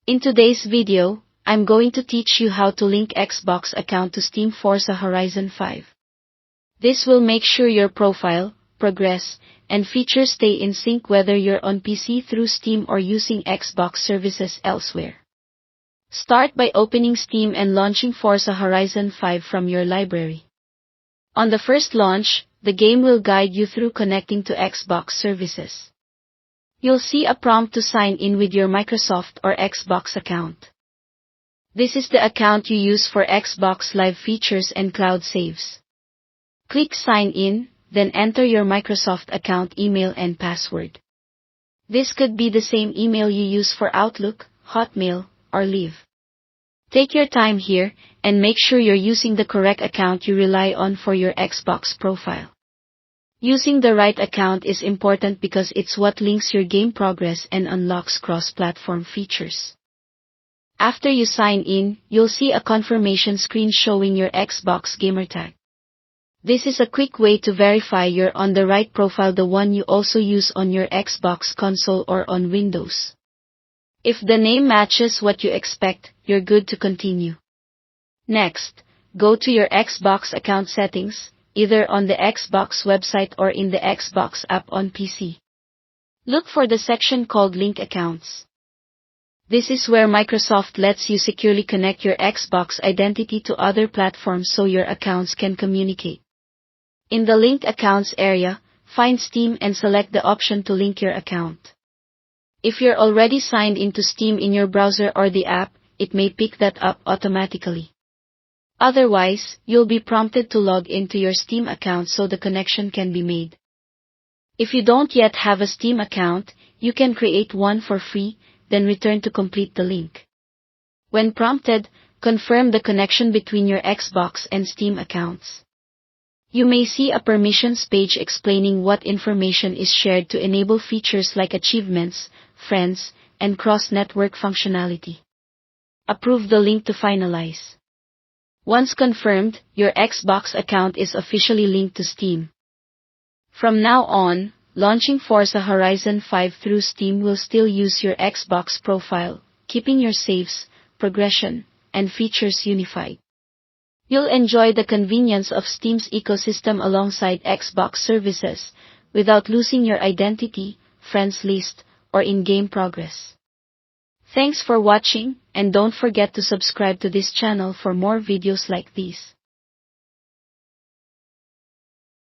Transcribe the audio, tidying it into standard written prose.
In today's video, I'm going to teach you how to link Xbox account to Steam Forza Horizon 5. This will make sure your profile, progress, and features stay in sync whether you're on PC through Steam or using Xbox services elsewhere. Start by opening Steam and launching Forza Horizon 5 from your library. On the first launch, the game will guide you through connecting to Xbox services. You'll see a prompt to sign in with your Microsoft or Xbox account. This is the account you use for Xbox Live features and cloud saves. Click Sign In, then enter your Microsoft account email and password. This could be the same email you use for Outlook, Hotmail, or Live. Take your time here, and make sure you're using the correct account you rely on for your Xbox profile. Using the right account is important because it's what links your game progress and unlocks cross-platform features. After you sign in, you'll see a confirmation screen showing your Xbox gamertag. This is a quick way to verify you're on the right profile, the one you also use on your Xbox console or on Windows. If the name matches what you expect, you're good to continue. Next, go to your Xbox account settings, either on the Xbox website or in the Xbox app on PC. Look for the section called Link Accounts. This is where Microsoft lets you securely connect your Xbox identity to other platforms so your accounts can communicate. In the Link Accounts area, find Steam and select the option to link your account. If you're already signed into Steam in your browser or the app, it may pick that up automatically. Otherwise, you'll be prompted to log into your Steam account so the connection can be made. If you don't yet have a Steam account, you can create one for free, then return to complete the link. When prompted, confirm the connection between your Xbox and Steam accounts. You may see a permissions page explaining what information is shared to enable features like achievements, friends, and cross-network functionality. Approve the link to finalize. Once confirmed, your Xbox account is officially linked to Steam. From now on, launching Forza Horizon 5 through Steam will still use your Xbox profile, keeping your saves, progression, and features unified. You'll enjoy the convenience of Steam's ecosystem alongside Xbox services, without losing your identity, friends list, or in-game progress. Thanks for watching, and don't forget to subscribe to this channel for more videos like these.